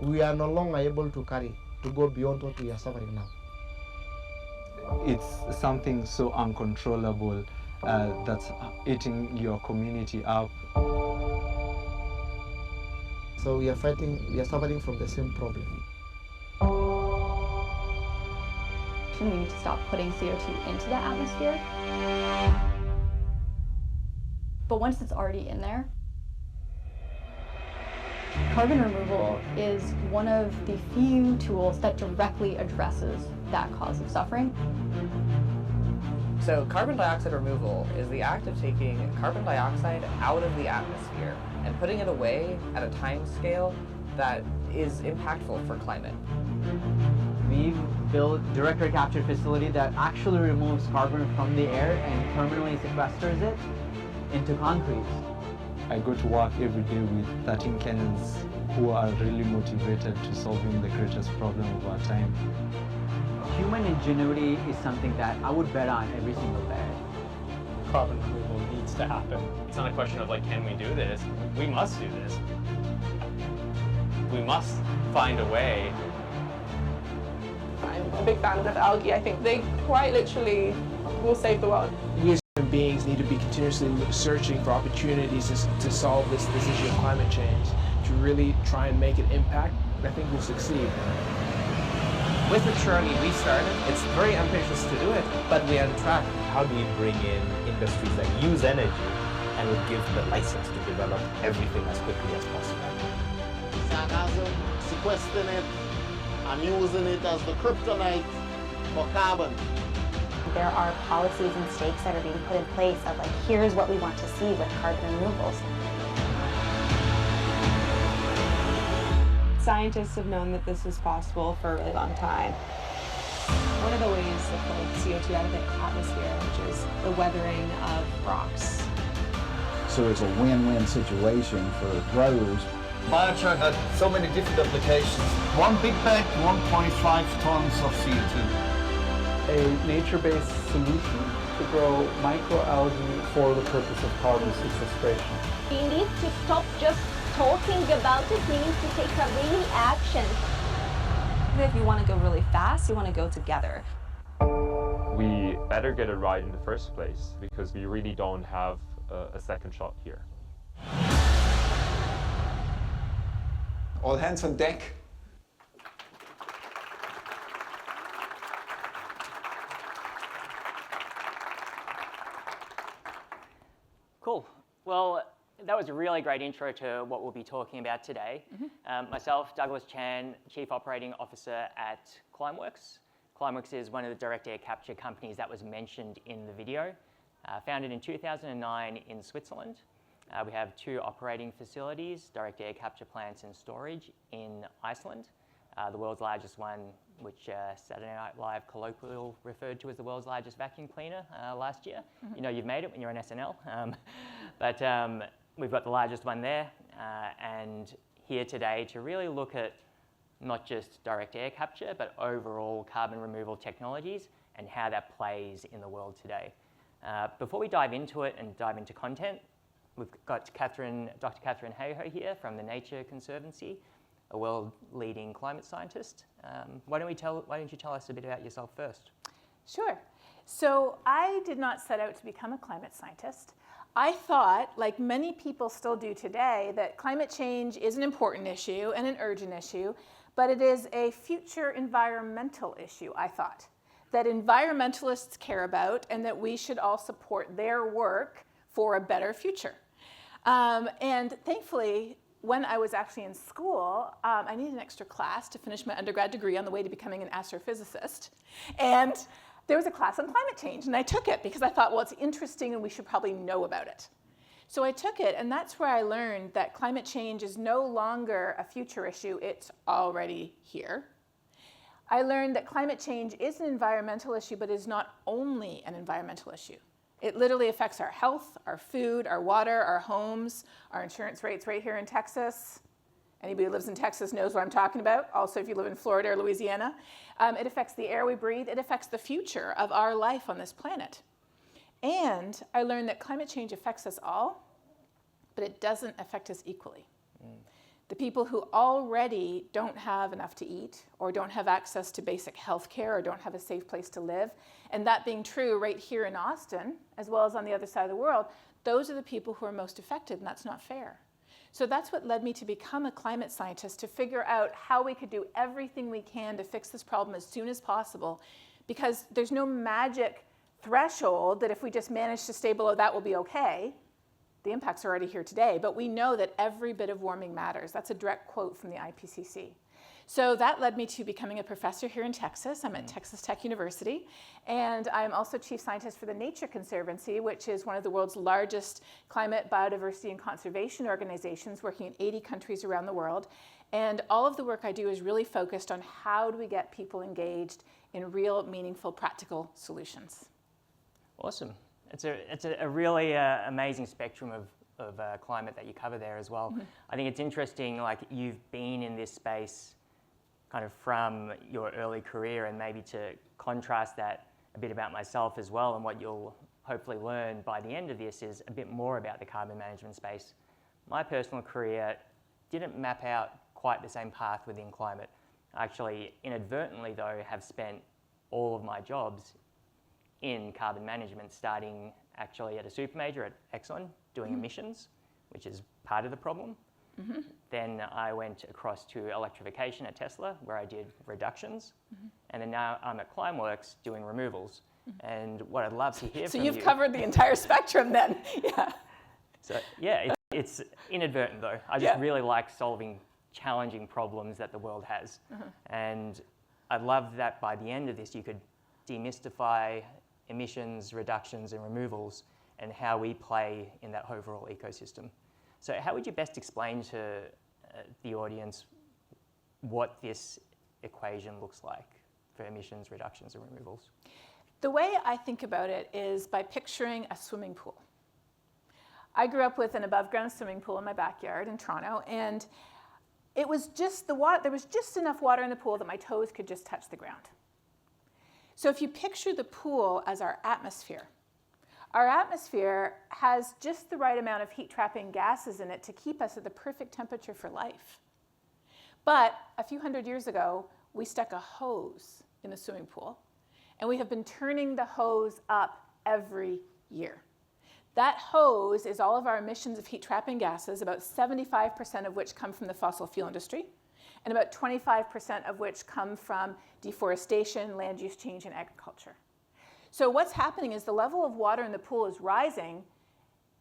we are no longer able to go beyond what we are suffering now. It's something so uncontrollable that's eating your community up. So we are suffering from the same problem. We need to stop putting CO2 into the atmosphere. But once it's already in there, carbon removal is one of the few tools that directly addresses that cause of suffering. So carbon dioxide removal is the act of taking carbon dioxide out of the atmosphere and putting it away at a time scale that is impactful for climate. We've built a direct air capture facility that actually removes carbon from the air and permanently sequesters it into concrete. I go to work every day with 13 Kenyans who are really motivated to solving the greatest problem of our time. Human ingenuity is something that I would bet on every single day. Carbon removal needs to happen. It's not a question of like, can we do this? We must do this. We must find a way. I'm a big fan of algae. I think they quite literally will save the world. We as human beings need to be continuously searching for opportunities to solve this issue of climate change, to really try and make an impact. I think we'll succeed. With the journey we started, it's very ambitious to do it, but we are on track. How do we bring in industries that use energy and would give the license to develop everything as quickly as possible? Sarcasm, sequestering it, and using it as the kryptonite for carbon. There are policies and stakes that are being put in place of like, here's what we want to see with carbon removals. Scientists have known that this is possible for a really long time. One of the ways to pull CO2 out of the atmosphere, which is the weathering of rocks. So it's a win-win situation for growers. Biochar had so many different applications. One big bag, 1.5 tons of CO2. A nature-based solution to grow microalgae for the purpose of carbon sequestration. We need to stop just talking about it. We need to take a real action. If you want to go really fast, you want to go together. We better get it right in the first place because we really don't have a second shot here. All hands on deck. Cool. Well, that was a really great intro to what we'll be talking about today. Myself, Douglas Chan, Chief Operating Officer at Climeworks. Climeworks is one of the direct air capture companies that was mentioned in the video. Founded in 2009 in Switzerland. We have 2 operating facilities, direct air capture plants and storage in Iceland. The world's largest one, which Saturday Night Live colloquially referred to as the world's largest vacuum cleaner last year. You know you've made it when you're on SNL. But we've got the largest one there, and here today to really look at not just direct air capture, but overall carbon removal technologies and how that plays in the world today. Before we dive into it and dive into content, we've got Dr. Katharine Hayhoe here from the Nature Conservancy, a world-leading climate scientist. Why don't you tell us a bit about yourself first? Sure. So I did not set out to become a climate scientist. I thought, like many people still do today, that climate change is an important issue and an urgent issue, but it is a future environmental issue, I thought, that environmentalists care about and that we should all support their work for a better future. And thankfully, when I was actually in school, I needed an extra class to finish my undergrad degree on the way to becoming an astrophysicist. And there was a class on climate change, and I took it because I thought, well, it's interesting and we should probably know about it. So I took it, and that's where I learned that climate change is no longer a future issue, it's already here. I learned that climate change is an environmental issue, but is not only an environmental issue. It literally affects our health, our food, our water, our homes, our insurance rates right here in Texas. Anybody who lives in Texas knows what I'm talking about. Also, if you live in Florida or Louisiana. It affects the air we breathe. It affects the future of our life on this planet. And I learned that climate change affects us all, but it doesn't affect us equally. the people who already don't have enough to eat or don't have access to basic health care or don't have a safe place to live, and that being true right here in Austin, as well as on the other side of the world, those are the people who are most affected, and that's not fair. So that's what led me to become a climate scientist, to figure out how we could do everything we can to fix this problem as soon as possible, because there's no magic threshold that if we just manage to stay below that, we'll be okay. The impacts are already here today, but we know that every bit of warming matters. That's a direct quote from the IPCC. So that led me to becoming a professor here in Texas. I'm at Texas Tech University, and I'm also chief scientist for the Nature Conservancy, which is one of the world's largest climate, biodiversity, and conservation organizations working in 80 countries around the world. And all of the work I do is really focused on how do we get people engaged in real, meaningful, practical solutions. Awesome. It's a really amazing spectrum of climate that you cover there as well. I think it's interesting, like you've been in this space kind of from your early career, and maybe to contrast that a bit about myself as well, and what you'll hopefully learn by the end of this is a bit more about the carbon management space. My personal career didn't map out quite the same path within climate. I actually inadvertently though have spent all of my jobs in carbon management, starting actually at a super major at Exxon doing emissions, which is part of the problem. Then I went across to electrification at Tesla, where I did reductions. And then now I'm at Climeworks doing removals. And what I'd love to hear from you... So you've covered the entire spectrum then. Yeah. So yeah, it's inadvertent though. I just really like solving challenging problems that the world has. And I'd love that by the end of this, you could demystify emissions, reductions, and removals, and how we play in that overall ecosystem. So how would you best explain to the audience what this equation looks like for emissions, reductions, and removals? The way I think about it is by picturing a swimming pool. I grew up with an above-ground swimming pool in my backyard in Toronto, and it was just there was just enough water in the pool that my toes could just touch the ground. So if you picture the pool as our atmosphere has just the right amount of heat-trapping gases in it to keep us at the perfect temperature for life. But a few hundred years ago, we stuck a hose in the swimming pool, and we have been turning the hose up every year. That hose is all of our emissions of heat-trapping gases, about 75% of which come from the fossil fuel industry, and about 25% of which come from deforestation, land use change, and agriculture. So what's happening is the level of water in the pool is rising,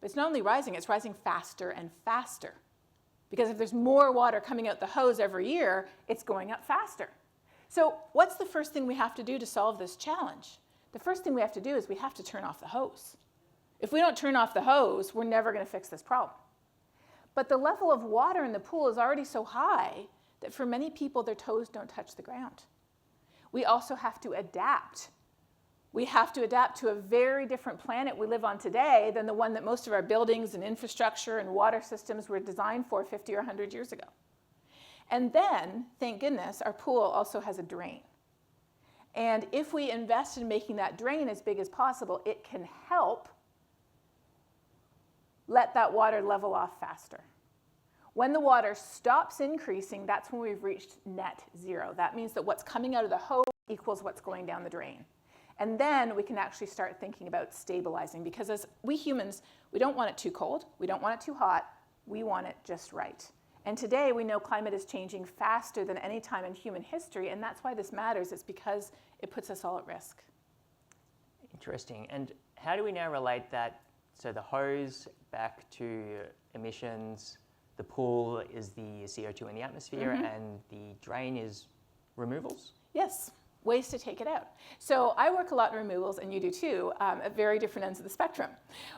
but it's not only rising, it's rising faster and faster. Because if there's more water coming out the hose every year, it's going up faster. So what's the first thing we have to do to solve this challenge? The first thing we have to do is we have to turn off the hose. If we don't turn off the hose, we're never going to fix this problem. But the level of water in the pool is already so high that for many people, their toes don't touch the ground. We also have to adapt. We have to adapt to a very different planet we live on today than the one that most of our buildings and infrastructure and water systems were designed for 50 or 100 years ago. And then, thank goodness, our pool also has a drain. And if we invest in making that drain as big as possible, it can help let that water level off faster. When the water stops increasing, that's when we've reached net zero. That means that what's coming out of the hose equals what's going down the drain. And then we can actually start thinking about stabilizing, because as we humans, we don't want it too cold, we don't want it too hot, we want it just right. And today we know climate is changing faster than any time in human history, and that's why this matters. It's because it puts us all at risk. Interesting. And how do we now relate that, so the hose back to emissions, the pool is the CO2 in the atmosphere, and the drain is removals? Yes. Ways to take it out. So I work a lot in removals, and you do too, at very different ends of the spectrum.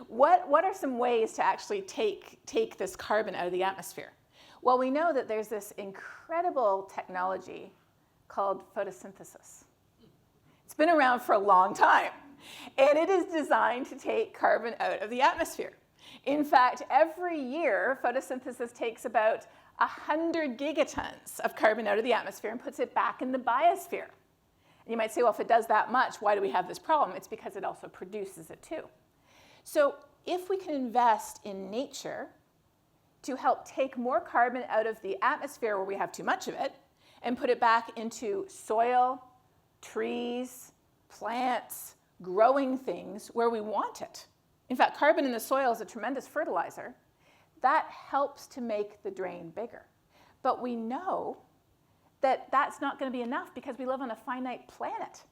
What are some ways to actually take this carbon out of the atmosphere? Well, we know that there's this incredible technology called photosynthesis. It's been around for a long time, and it is designed to take carbon out of the atmosphere. In fact, every year, photosynthesis takes about 100 gigatons of carbon out of the atmosphere and puts it back in the biosphere. You might say, well, if it does that much, why do we have this problem? It's because it also produces it too. So if we can invest in nature to help take more carbon out of the atmosphere where we have too much of it and put it back into soil, trees, plants, growing things where we want it. In fact, carbon in the soil is a tremendous fertilizer. That helps to make the drain bigger. But we know that that's not going to be enough because we live on a finite planet.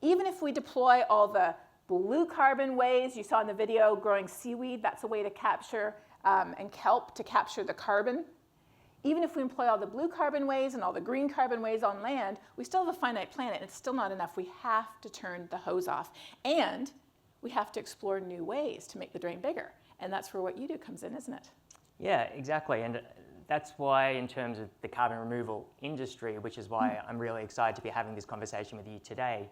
Even if we deploy all the blue carbon ways, you saw in the video growing seaweed, that's a way to capture, and kelp to capture the carbon. Even if we employ all the blue carbon ways and all the green carbon ways on land, we still have a finite planet. It's still not enough. We have to turn the hose off. And we have to explore new ways to make the drain bigger. And that's where what you do comes in, isn't it? Yeah, exactly. And that's why, in terms of the carbon removal industry, which is why I'm really excited to be having this conversation with you today,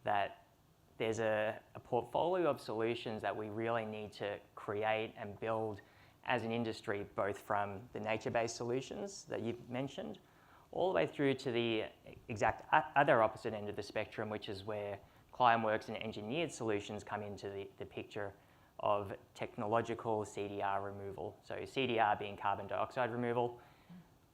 that there's a portfolio of solutions that we really need to create and build as an industry, both from the nature-based solutions that you've mentioned, all the way through to the exact other opposite end of the spectrum, which is where Climeworks and engineered solutions come into the picture of technological CDR removal. So CDR being carbon dioxide removal.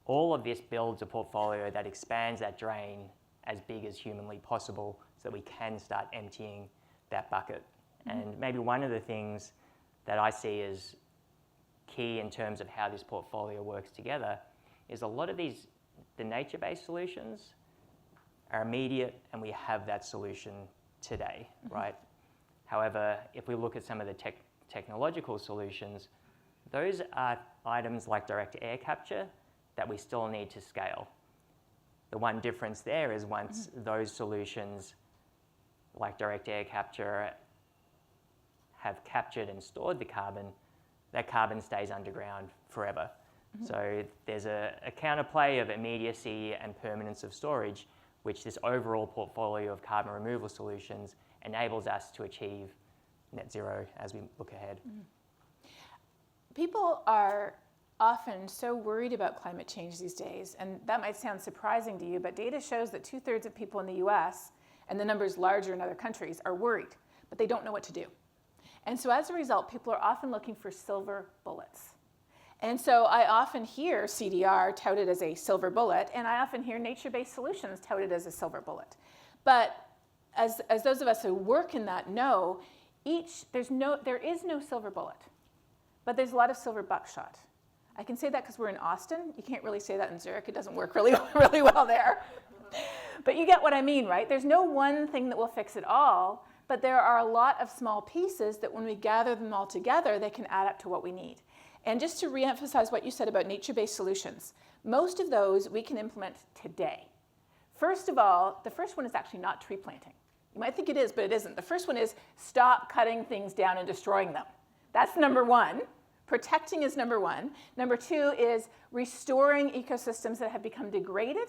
All of this builds a portfolio that expands that drain as big as humanly possible so that we can start emptying that bucket. And maybe one of the things that I see as key in terms of how this portfolio works together is a lot of the nature-based solutions are immediate and we have that solution today, right? However, if we look at some of the technological solutions, those are items like direct air capture that we still need to scale. The one difference there is once those solutions like direct air capture have captured and stored the carbon, that carbon stays underground forever. So there's a counterplay of immediacy and permanence of storage, which this overall portfolio of carbon removal solutions enables us to achieve net zero as we look ahead. People are often so worried about climate change these days, and that might sound surprising to you, but data shows that 2/3 of people in the US, and the number's larger in other countries, are worried, but they don't know what to do. And so as a result, people are often looking for silver bullets. And so I often hear CDR touted as a silver bullet, and I often hear nature-based solutions touted as a silver bullet. But as those of us who work in that know, there is no silver bullet, but there's a lot of silver buckshot. I can say that because we're in Austin. You can't really say that in Zurich. It doesn't work really well there. But you get what I mean, right? There's no one thing that will fix it all, but there are a lot of small pieces that when we gather them all together, they can add up to what we need. And just to reemphasize what you said about nature-based solutions, most of those we can implement today. First of all, the first one is actually not tree planting. You might think it is, but it isn't. The first one is stop cutting things down and destroying them. That's number one. Protecting is number one. Number two is restoring ecosystems that have become degraded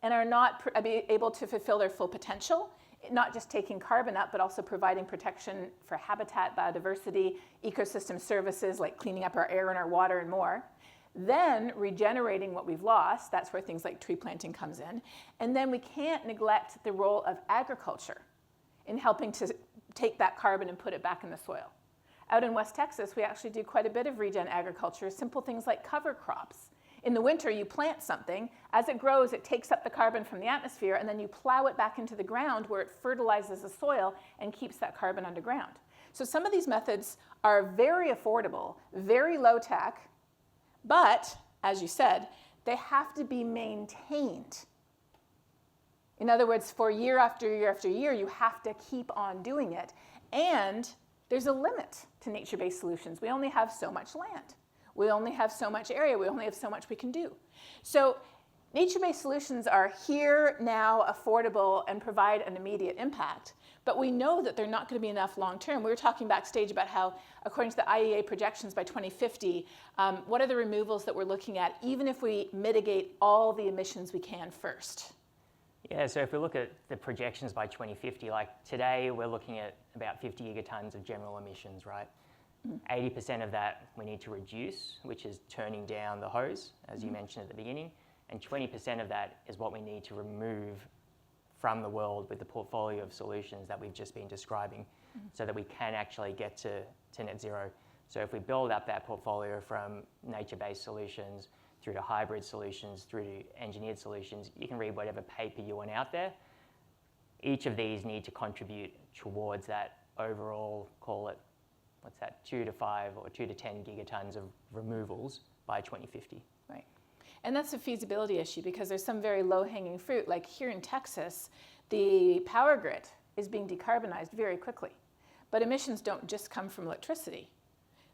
and are not able to fulfill their full potential, not just taking carbon up, but also providing protection for habitat, biodiversity, ecosystem services like cleaning up our air and our water and more. Then regenerating what we've lost, that's where things like tree planting comes in. And then we can't neglect the role of agriculture in helping to take that carbon and put it back in the soil. Out in West Texas, we actually do quite a bit of regen agriculture, simple things like cover crops. In the winter, you plant something. As it grows, it takes up the carbon from the atmosphere, and then you plow it back into the ground where it fertilizes the soil and keeps that carbon underground. So some of these methods are very affordable, very low tech, but, as you said, they have to be maintained. In other words, for year after year after year, you have to keep on doing it. And there's a limit to nature-based solutions. We only have so much land. We only have so much area. We only have so much we can do. So nature-based solutions are here, now, affordable, and provide an immediate impact. But we know that they're not going to be enough long-term. We were talking backstage about how, according to the IEA projections by 2050, what are the removals that we're looking at, even if we mitigate all the emissions we can first? Yeah, so if we look at the projections by 2050, like today we're looking at about 50 gigatons of general emissions, right? 80% of that we need to reduce, which is turning down the hose, as you mentioned at the beginning, and 20% of that is what we need to remove from the world with the portfolio of solutions that we've just been describing so that we can actually get to net zero. So if we build up that portfolio from nature-based solutions through to hybrid solutions, through to engineered solutions, you can read whatever paper you want out there. Each of these need to contribute towards that overall, call it, what's that, 2 to 5 or 2 to 10 gigatons of removals by 2050. Right. And that's a feasibility issue because there's some very low-hanging fruit. Like here in Texas, the power grid is being decarbonized very quickly. But emissions don't just come from electricity.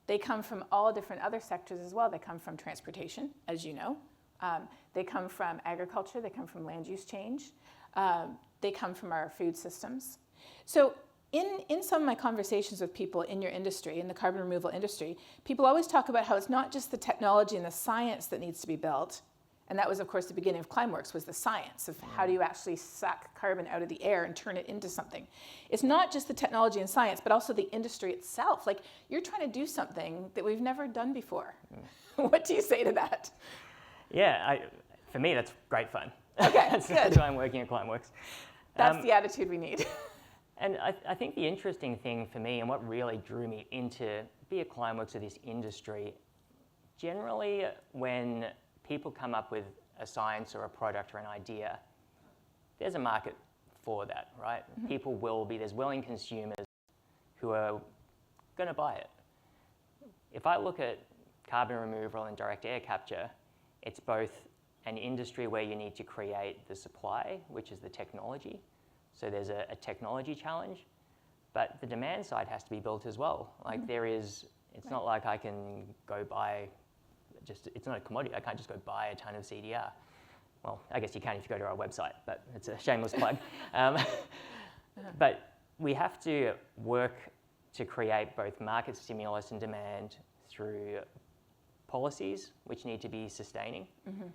They come from all different other sectors as well. They come from transportation, as you know. They come from agriculture. They come from land use change. They come from our food systems. So in some of my conversations with people in your industry, in the carbon removal industry, people always talk about how it's not just the technology and the science that needs to be built. And that was, of course, the beginning of Climeworks, was the science of how do you actually suck carbon out of the air and turn it into something. It's not just the technology and science, but also the industry itself. Like, you're trying to do something that we've never done before. What do you say to that? Yeah, for me, that's great fun. Okay, That's good. why I'm working at Climeworks. That's the attitude we need. And I think the interesting thing for me, and what really drew me into be a Climeworks of this industry, generally when people come up with a science or a product or an idea, there's a market for that, right? Mm-hmm. People will be, there's willing consumers who are going to buy it. If I look at carbon removal and direct air capture, it's both an industry where you need to create the supply, which is the technology. So there's a technology challenge, but the demand side has to be built as well. Like it's not like I can go buy, it's not a commodity. I can't just go buy a ton of CDR. Well, I guess you can if you go to our website, but it's a shameless plug. But we have to work to create both market stimulus and demand through policies, which need to be sustaining. Mm-hmm.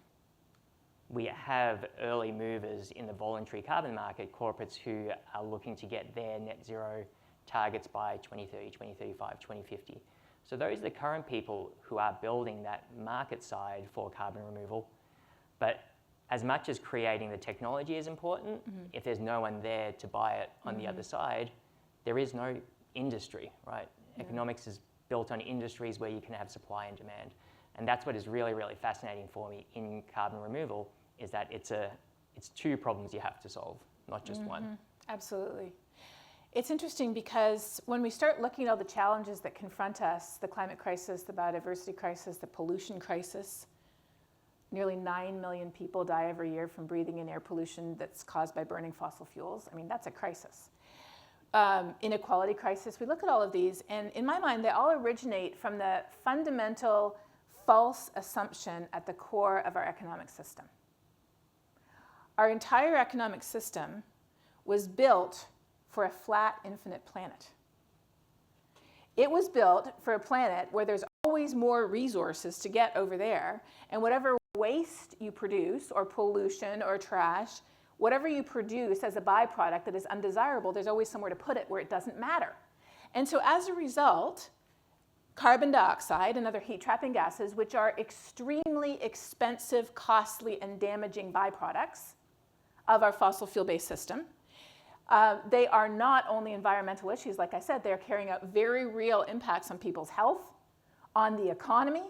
We have early movers in the voluntary carbon market, corporates who are looking to get their net zero targets by 2030, 2035, 2050. So those are the current people who are building that market side for carbon removal. But as much as creating the technology is important, if there's no one there to buy it on the other side, there is no industry, right? Yeah. Economics is built on industries where you can have supply and demand. And that's what is really, really fascinating for me in carbon removal, is that it's two problems you have to solve, not just one. Absolutely. It's interesting because when we start looking at all the challenges that confront us, the climate crisis, the biodiversity crisis, the pollution crisis, nearly 9 million people die every year from breathing in air pollution that's caused by burning fossil fuels. I mean, that's a crisis. Inequality crisis, we look at all of these, and in my mind, they all originate from the fundamental false assumption at the core of our economic system. Our entire economic system was built for a flat, infinite planet. It was built for a planet where there's always more resources to get over there, and whatever waste you produce, or pollution, or trash, whatever you produce as a byproduct that is undesirable, there's always somewhere to put it where it doesn't matter. And so as a result, carbon dioxide and other heat-trapping gases, which are extremely expensive, costly, and damaging byproducts of our fossil fuel-based system, they are not only environmental issues, like I said, they're carrying out very real impacts on people's health, on the economy,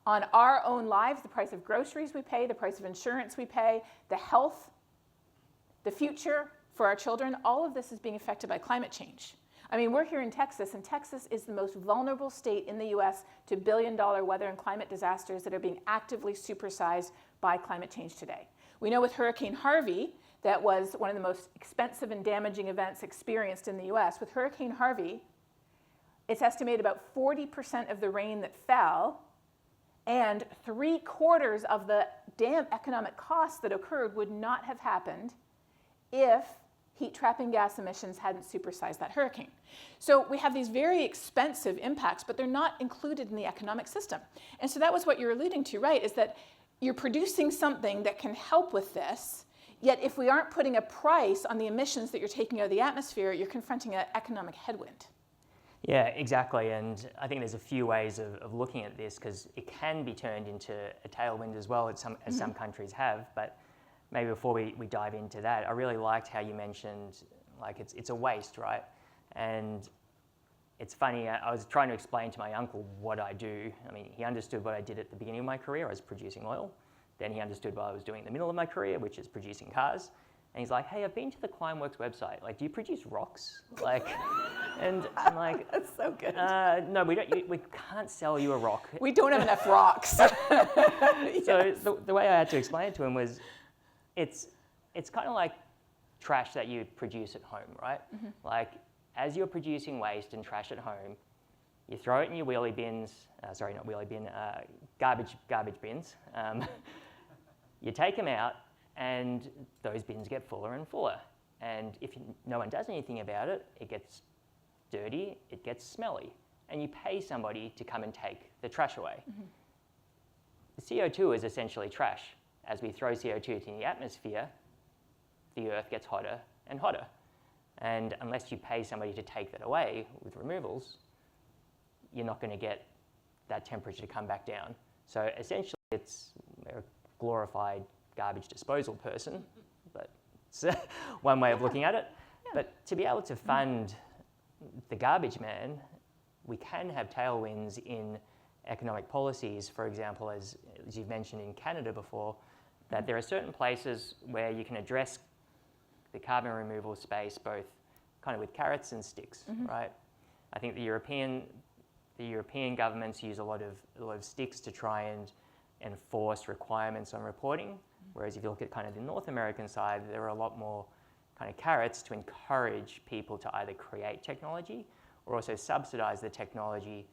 on our own lives, the price of groceries we pay, the price of insurance we pay, the health, the future for our children. All of this is being affected by climate change. I mean, we're here in Texas, and Texas is the most vulnerable state in the US to billion-dollar weather and climate disasters that are being actively supersized by climate change today. We know with Hurricane Harvey, that was one of the most expensive and damaging events experienced in the US. With Hurricane Harvey, it's estimated about 40% of the rain that fell and 3/4 of the economic costs that occurred would not have happened if heat-trapping gas emissions hadn't supersized that hurricane. So we have these very expensive impacts, but they're not included in the economic system. And so that was what you're alluding to, right, is that you're producing something that can help with this, yet if we aren't putting a price on the emissions that you're taking out of the atmosphere, you're confronting an economic headwind. Yeah, exactly. And I think there's a few ways of looking at this, because it can be turned into a tailwind as well, as some countries have. But maybe before we dive into that, I really liked how you mentioned, like, it's a waste, right? And it's funny, I was trying to explain to my uncle what I do. I mean, he understood what I did at the beginning of my career, I was producing oil. Then he understood what I was doing in the middle of my career, which is producing cars. And he's like, hey, I've been to the Climeworks website. Like, do you produce rocks? Like, and I'm like, that's so good. No, we don't. We can't sell you a rock. We don't have enough rocks. So the way I had to explain it to him was, it's kind of like trash that you produce at home, right? Mm-hmm. Like, as you're producing waste and trash at home, you throw it in your wheelie bins. Sorry, not wheelie bin. Garbage bins. You take them out, and those bins get fuller and fuller. And if no one does anything about it, it gets dirty, it gets smelly, and you pay somebody to come and take the trash away. Mm-hmm. The CO2 is essentially trash. As we throw CO2 into the atmosphere, the earth gets hotter and hotter. And unless you pay somebody to take that away with removals, you're not going to get that temperature to come back down. So essentially, it's a glorified garbage disposal person, but it's one way of looking at it. Yeah. But to be able to fund the garbage man, we can have tailwinds in economic policies, for example, as you've mentioned in Canada before, that there are certain places where you can address the carbon removal space both kind of with carrots and sticks, right? I think the European governments use a lot of sticks to try and enforce requirements on reporting, whereas if you look at kind of the North American side, there are a lot more kind of carrots to encourage people to either create technology or also subsidize the technology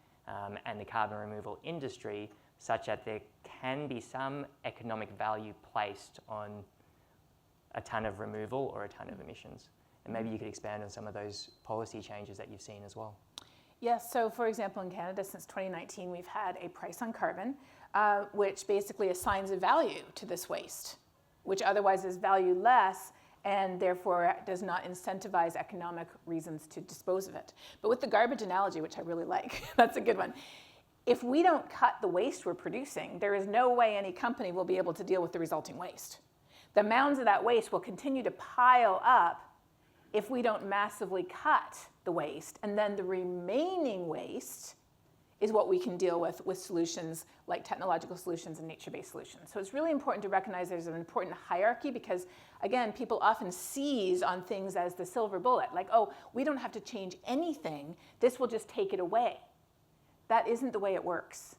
and the carbon removal industry such that there can be some economic value placed on a ton of removal or a ton of emissions. And maybe you could expand on some of those policy changes that you've seen as well. Yes, so for example, in Canada, since 2019, we've had a price on carbon, which basically assigns a value to this waste, which otherwise is valueless and therefore does not incentivize economic reasons to dispose of it. But with the garbage analogy, which I really like, that's a good one. If we don't cut the waste we're producing, there is no way any company will be able to deal with the resulting waste. The mounds of that waste will continue to pile up if we don't massively cut the waste, and then the remaining waste is what we can deal with solutions like technological solutions and nature-based solutions. So it's really important to recognize there's an important hierarchy because, again, people often seize on things as the silver bullet, like, oh, we don't have to change anything, this will just take it away. That isn't the way it works.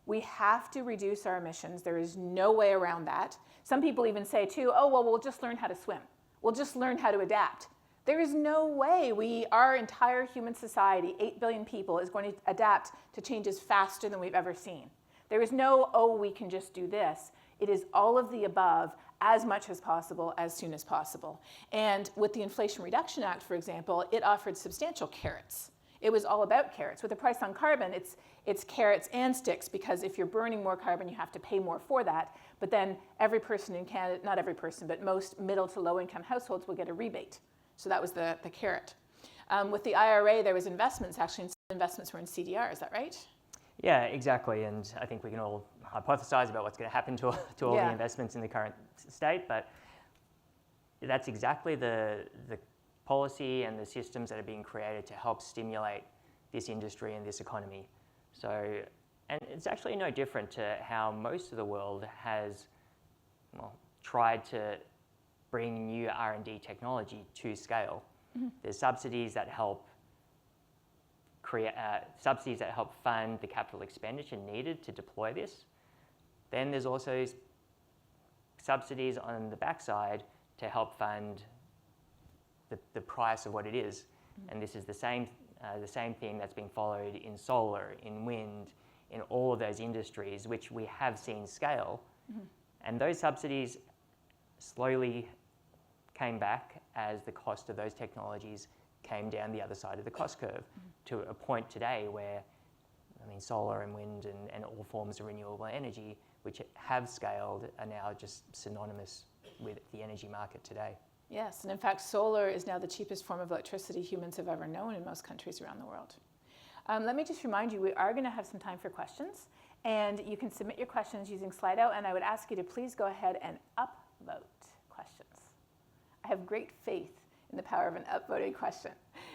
We have to reduce our emissions. There is no way around that. Some people even say too, oh, well, we'll just learn how to swim. We'll just learn how to adapt. There is no way our entire human society, 8 billion people, is going to adapt to changes faster than we've ever seen. There is no, oh, we can just do this. It is all of the above as much as possible, as soon as possible. And with the Inflation Reduction Act, for example, it offered substantial carrots. It was all about carrots. With the price on carbon, it's carrots and sticks because if you're burning more carbon, you have to pay more for that. But then every person in Canada, not every person, but most middle to low income households will get a rebate. So that was the carrot. With the IRA, there was investments, actually, and some investments were in CDR, is that right? Yeah, exactly, and I think we can all hypothesize about what's going to happen to all the investments in the current state, but that's exactly the policy and the systems that are being created to help stimulate this industry and this economy. So, and it's actually no different to how most of the world has, well, tried to bring new R&D technology to scale. Mm-hmm. There's subsidies that help fund the capital expenditure needed to deploy this. Then there's also subsidies on the backside to help fund the price of what it is. Mm-hmm. And this is the same thing that's being followed in solar, in wind, in all of those industries, which we have seen scale. Mm-hmm. And those subsidies slowly came back as the cost of those technologies came down the other side of the cost curve to a point today where, I mean, solar and wind and all forms of renewable energy, which have scaled, are now just synonymous with the energy market today. Yes, and in fact, solar is now the cheapest form of electricity humans have ever known in most countries around the world. Let me just remind you, we are going to have some time for questions, and you can submit your questions using Slido, and I would ask you to please go ahead and upvote questions. I have great faith in the power of an upvoted question.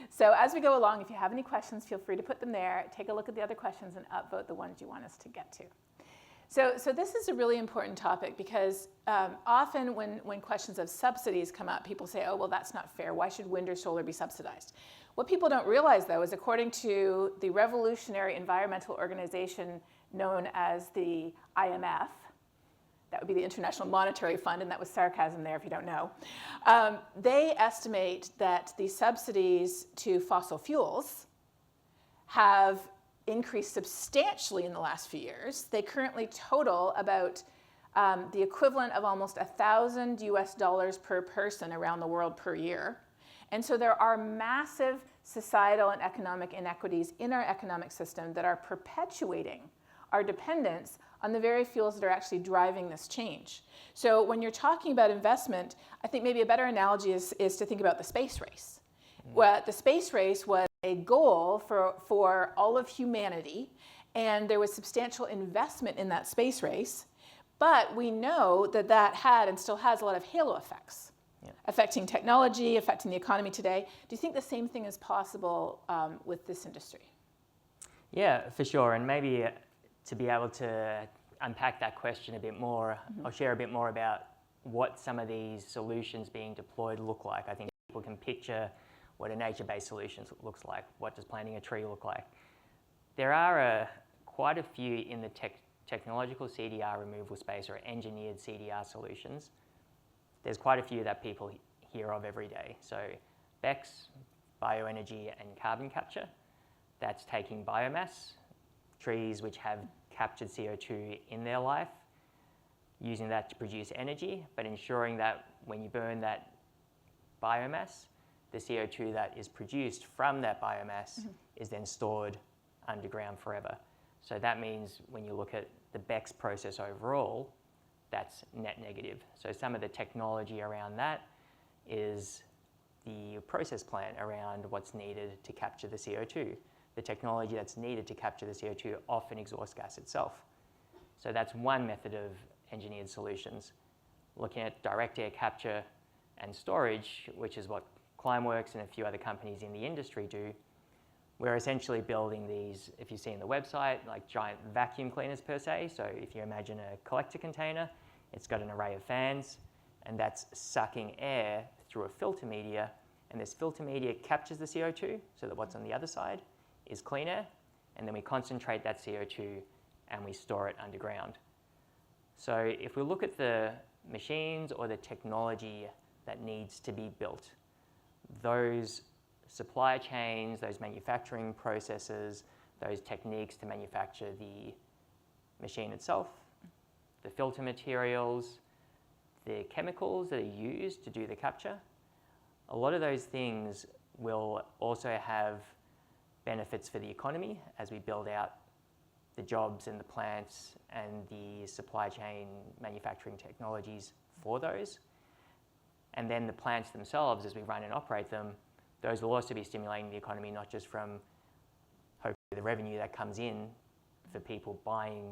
So as we go along, if you have any questions, feel free to put them there. Take a look at the other questions and upvote the ones you want us to get to. So this is a really important topic because often when questions of subsidies come up, people say, oh, well, that's not fair. Why should wind or solar be subsidized? What people don't realize, though, is according to the revolutionary environmental organization known as the IMF, that would be the International Monetary Fund, and that was sarcasm there if you don't know, they estimate that the subsidies to fossil fuels have increased substantially in the last few years. They currently total about the equivalent of almost $1,000 US per person around the world per year. And so there are massive societal and economic inequities in our economic system that are perpetuating our dependence on the very fuels that are actually driving this change. So when you're talking about investment, I think maybe a better analogy is to think about the space race. Well, the space race was a goal for all of humanity, and there was substantial investment in that space race, but we know that that had and still has a lot of halo effects, affecting technology, affecting the economy today. Do you think the same thing is possible with this industry? Yeah, for sure, and maybe to be able to unpack that question a bit more, I'll share a bit more about what some of these solutions being deployed look like. I think people can picture what a nature-based solution looks like. What does planting a tree look like? There are quite a few in the technological CDR removal space or engineered CDR solutions. There's quite a few that people hear of every day. So BECCS, bioenergy and carbon capture. That's taking biomass, trees which have captured CO2 in their life, using that to produce energy, but ensuring that when you burn that biomass, the CO2 that is produced from that biomass is then stored underground forever. So that means when you look at the BECCS process overall, that's net negative. So some of the technology around that is the process plant around what's needed to capture the CO2. The technology that's needed to capture the CO2 off an exhaust gas itself. So that's one method of engineered solutions. Looking at direct air capture and storage, which is what Climeworks and a few other companies in the industry do, we're essentially building these, if you see in the website, like giant vacuum cleaners per se. So if you imagine a collector container, it's got an array of fans, and that's sucking air through a filter media, and this filter media captures the CO2 so that what's on the other side is clean air, and then we concentrate that CO2 and we store it underground. So if we look at the machines or the technology that needs to be built, those supply chains, those manufacturing processes, those techniques to manufacture the machine itself, the filter materials, the chemicals that are used to do the capture, a lot of those things will also have benefits for the economy as we build out the jobs and the plants and the supply chain manufacturing technologies for those. And then the plants themselves, as we run and operate them, those will also be stimulating the economy, not just from hopefully the revenue that comes in for people buying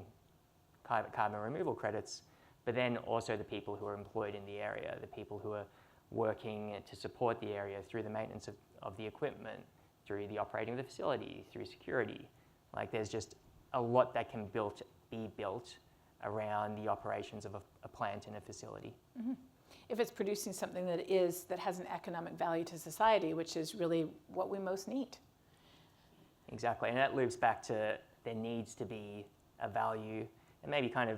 carbon removal credits, but then also the people who are employed in the area, the people who are working to support the area through the maintenance of the equipment, through the operating of the facility, through security. Like there's just a lot that can be built around the operations of a plant and a facility. If it's producing something that has an economic value to society, which is really what we most need. Exactly, and that loops back to there needs to be a value, and maybe kind of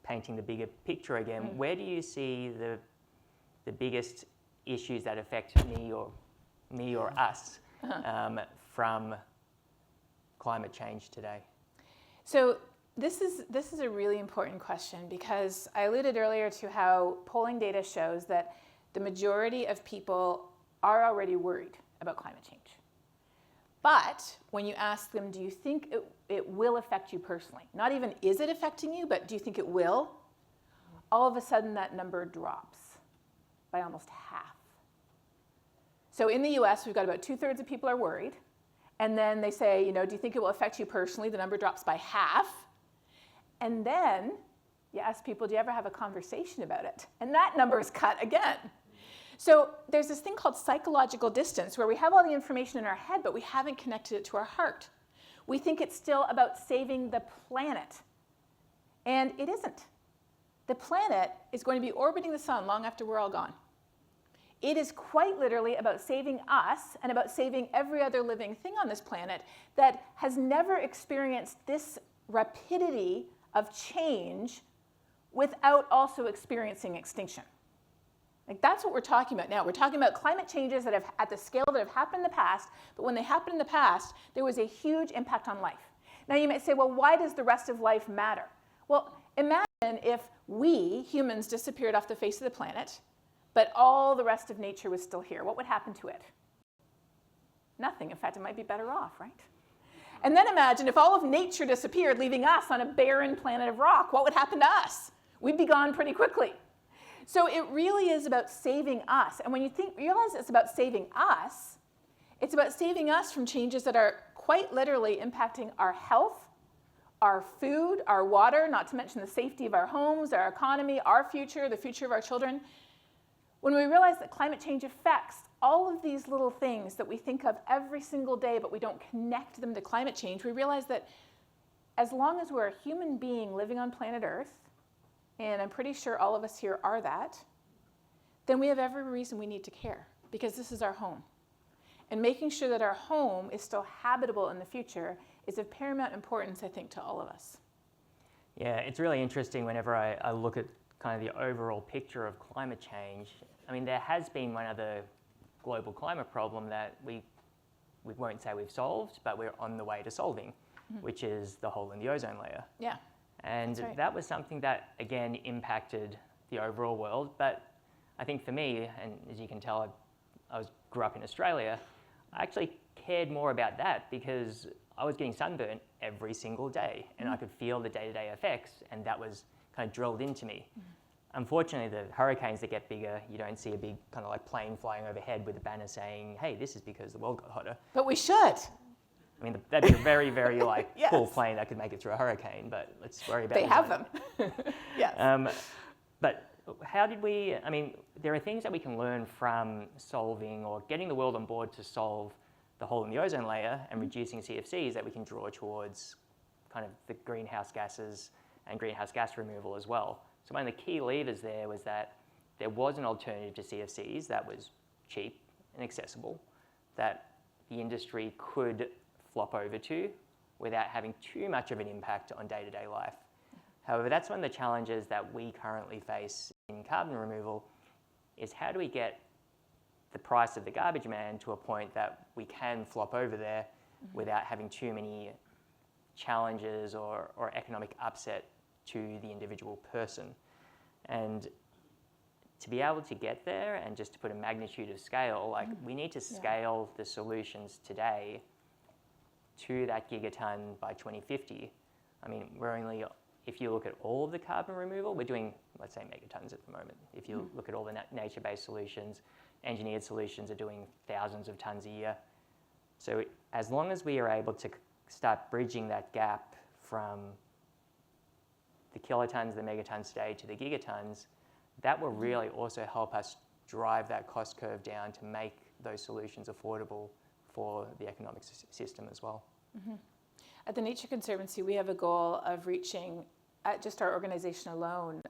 painting the bigger picture again. Where do you see the biggest issues that affect me or us from climate change today? So this is a really important question because I alluded earlier to how polling data shows that the majority of people are already worried about climate change. But when you ask them, do you think it will affect you personally? Not even is it affecting you, but do you think it will? All of a sudden that number drops by almost half. So in the US, we've got about 2/3 of people are worried. And then they say, do you think it will affect you personally? The number drops by half. And then you ask people, do you ever have a conversation about it? And that number is cut again. So there's this thing called psychological distance where we have all the information in our head, but we haven't connected it to our heart. We think it's still about saving the planet, and it isn't. The planet is going to be orbiting the sun long after we're all gone. It is quite literally about saving us and about saving every other living thing on this planet that has never experienced this rapidity of change without also experiencing extinction. Like, that's what we're talking about now. We're talking about climate changes that have, at the scale that have happened in the past, but when they happened in the past, there was a huge impact on life. Now you might say, well, why does the rest of life matter? Well, imagine if we, humans, disappeared off the face of the planet, but all the rest of nature was still here. What would happen to it? Nothing. In fact, it might be better off, right? And then imagine if all of nature disappeared, leaving us on a barren planet of rock. What would happen to us? We'd be gone pretty quickly. So it really is about saving us. And when you realize it's about saving us, it's about saving us from changes that are quite literally impacting our health, our food, our water, not to mention the safety of our homes, our economy, our future, the future of our children. When we realize that climate change affects all of these little things that we think of every single day, but we don't connect them to climate change, we realize that as long as we're a human being living on planet Earth, and I'm pretty sure all of us here are that, then we have every reason we need to care, because this is our home. And making sure that our home is still habitable in the future is of paramount importance, I think, to all of us. Yeah, it's really interesting whenever I look at kind of the overall picture of climate change. I mean, there has been one other global climate problem that we won't say we've solved, but we're on the way to solving, which is the hole in the ozone layer. Yeah. And That's right. that was something that, again, impacted the overall world. But I think for me, and as you can tell, I grew up in Australia, I actually cared more about that because I was getting sunburnt every single day, and I could feel the day-to-day effects, and that was kind of drilled into me. Unfortunately, the hurricanes that get bigger, you don't see a big kind of like plane flying overhead with a banner saying, hey, this is because the world got hotter. But we should. I mean, that'd be a very, very like Yes. cool plane that could make it through a hurricane, but let's worry about They the have one. them. Yes. But how did we, I mean, there are things that we can learn from solving or getting the world on board to solve the hole in the ozone layer and reducing CFCs that we can draw towards kind of the greenhouse gases and greenhouse gas removal as well. So one of the key levers there was that there was an alternative to CFCs that was cheap and accessible, that the industry could flop over to without having too much of an impact on day-to-day life. However, that's one of the challenges that we currently face in carbon removal is how do we get the price of the garbage man to a point that we can flop over there without having too many challenges or economic upset to the individual person. And to be able to get there and just to put a magnitude of scale, like we need to scale the solutions today to that gigaton by 2050. I mean, we're only, if you look at all of the carbon removal, we're doing, let's say, megatons at the moment. If you look at all the nature-based solutions, engineered solutions are doing thousands of tons a year. So as long as we are able to start bridging that gap from the kilotons, the megatons today to the gigatons, that will really also help us drive that cost curve down to make those solutions affordable for the economic system as well. At the Nature Conservancy, we have a goal of reaching, at just our organization alone,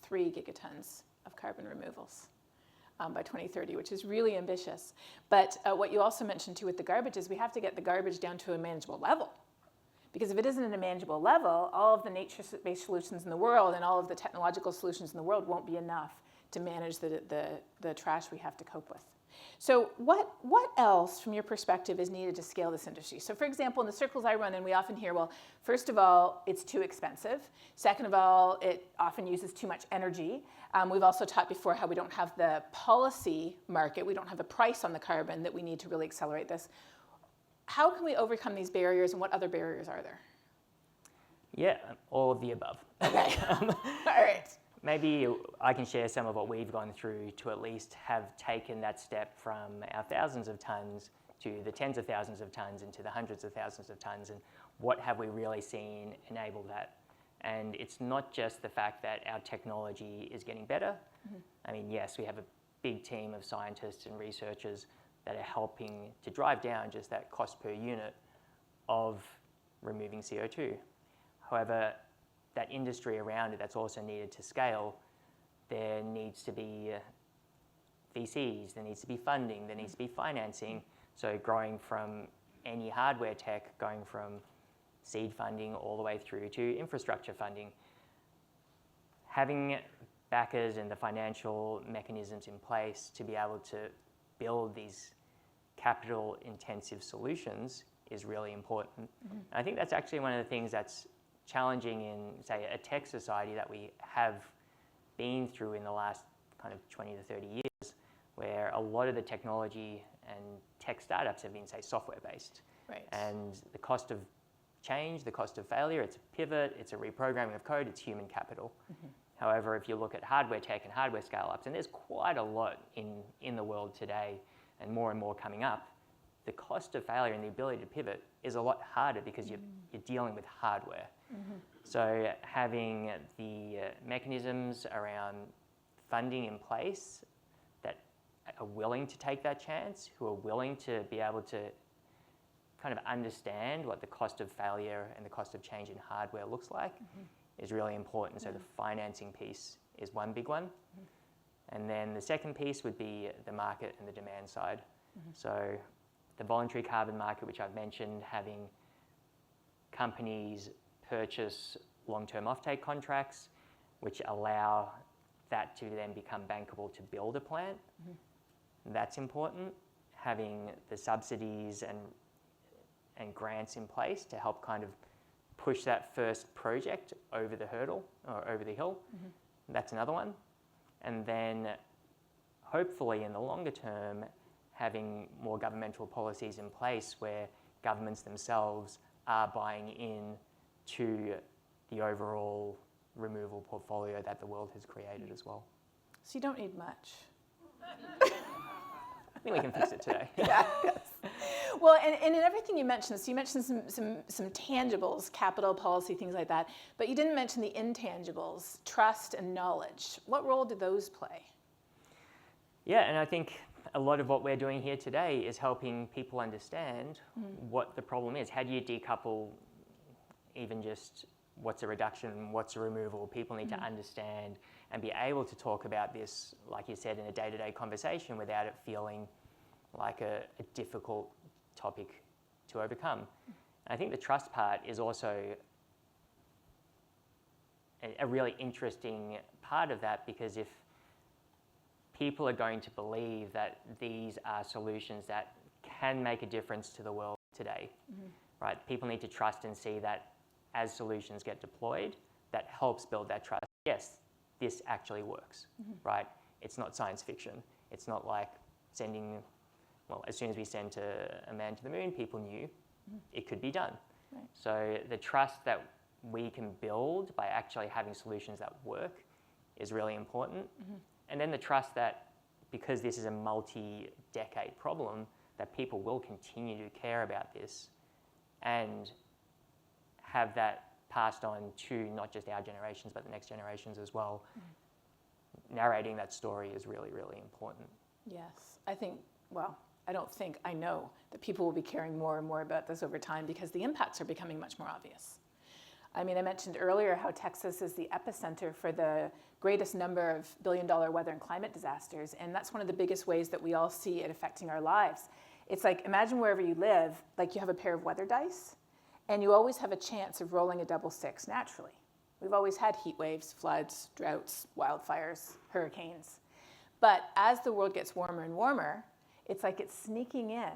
3 gigatons of carbon removals by 2030, which is really ambitious. But what you also mentioned too with the garbage is we have to get the garbage down to a manageable level. Because if it isn't at a manageable level, all of the nature-based solutions in the world and all of the technological solutions in the world won't be enough to manage the trash we have to cope with. So what else, from your perspective, is needed to scale this industry? So for example, in the circles I run in, we often hear, well, first of all, it's too expensive. Second of all, it often uses too much energy. We've also talked before how we don't have the policy market. We don't have the price on the carbon that we need to really accelerate this. How can we overcome these barriers, and what other barriers are there? Yeah, all of the above. Okay. All right. Maybe I can share some of what we've gone through to at least have taken that step from our thousands of tons to the tens of thousands of tons into the hundreds of thousands of tons, and what have we really seen enable that. And it's not just the fact that our technology is getting better. I mean, yes, we have a big team of scientists and researchers that are helping to drive down just that cost per unit of removing CO2. However, that industry around it that's also needed to scale, there needs to be VCs, there needs to be funding, there needs to be financing. So growing from any hardware tech, going from seed funding all the way through to infrastructure funding. Having backers and the financial mechanisms in place to be able to build these capital intensive solutions is really important. And I think that's actually one of the things that's challenging in, say, a tech society that we have been through in the last kind of 20 to 30 years, where a lot of the technology and tech startups have been, say, software based. Right. And the cost of change, the cost of failure, it's a pivot, it's a reprogramming of code, it's human capital. However, if you look at hardware tech and hardware scale-ups, and there's quite a lot in the world today, and more coming up, the cost of failure and the ability to pivot is a lot harder because you're dealing with hardware. So having the mechanisms around funding in place that are willing to take that chance, who are willing to be able to kind of understand what the cost of failure and the cost of change in hardware looks like is really important. So the financing piece is one big one. And then the second piece would be the market and the demand side. So the voluntary carbon market, which I've mentioned, having companies purchase long-term offtake contracts, which allow that to then become bankable to build a plant. That's important. Having the subsidies and grants in place to help kind of push that first project over the hurdle or over the hill. That's another one. And then hopefully in the longer term, having more governmental policies in place where governments themselves are buying in to the overall removal portfolio that the world has created as well. So you don't need much. I think we can fix it today. Yeah. Well, and in everything you mentioned, so you mentioned some tangibles, capital, policy, things like that, but you didn't mention the intangibles, trust and knowledge. What role do those play? Yeah, and I think a lot of what we're doing here today is helping people understand what the problem is. How do you decouple even just what's a reduction, what's a removal? People need to understand and be able to talk about this, like you said, in a day-to-day conversation without it feeling like a difficult topic to overcome. And I think the trust part is also a really interesting part of that, because if people are going to believe that these are solutions that can make a difference to the world today, right? People need to trust and see that as solutions get deployed, that helps build that trust. Yes, this actually works, right? It's not science fiction. It's not like sending, well, as soon as we sent a man to the moon, people knew it could be done. Right. So the trust that we can build by actually having solutions that work is really important. And then the trust that because this is a multi-decade problem, that people will continue to care about this and have that passed on to not just our generations, but the next generations as well. Narrating that story is really, really important. Yes, I think, well, I know that people will be caring more and more about this over time because the impacts are becoming much more obvious. I mean, I mentioned earlier how Texas is the epicenter for the greatest number of billion-dollar weather and climate disasters, and that's one of the biggest ways that we all see it affecting our lives. It's like, imagine wherever you live, like you have a pair of weather dice, and you always have a chance of rolling a double six naturally. We've always had heat waves, floods, droughts, wildfires, hurricanes. But as the world gets warmer and warmer, it's like it's sneaking in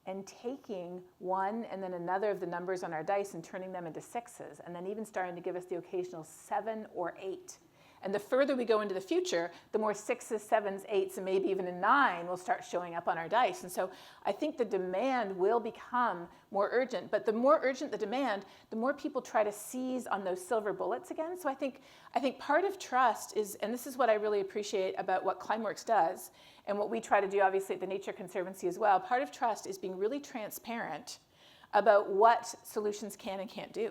and taking one and then another of the numbers on our dice and turning them into sixes, and then even starting to give us the occasional 7 or 8. And the further we go into the future, the more 6s, 7s, 8s, and maybe even a 9 will start showing up on our dice. And so I think the demand will become more urgent. But the more urgent the demand, the more people try to seize on those silver bullets again. So I think part of trust is, and this is what I really appreciate about what Climeworks does, and what we try to do obviously at the Nature Conservancy as well, part of trust is being really transparent about what solutions can and can't do.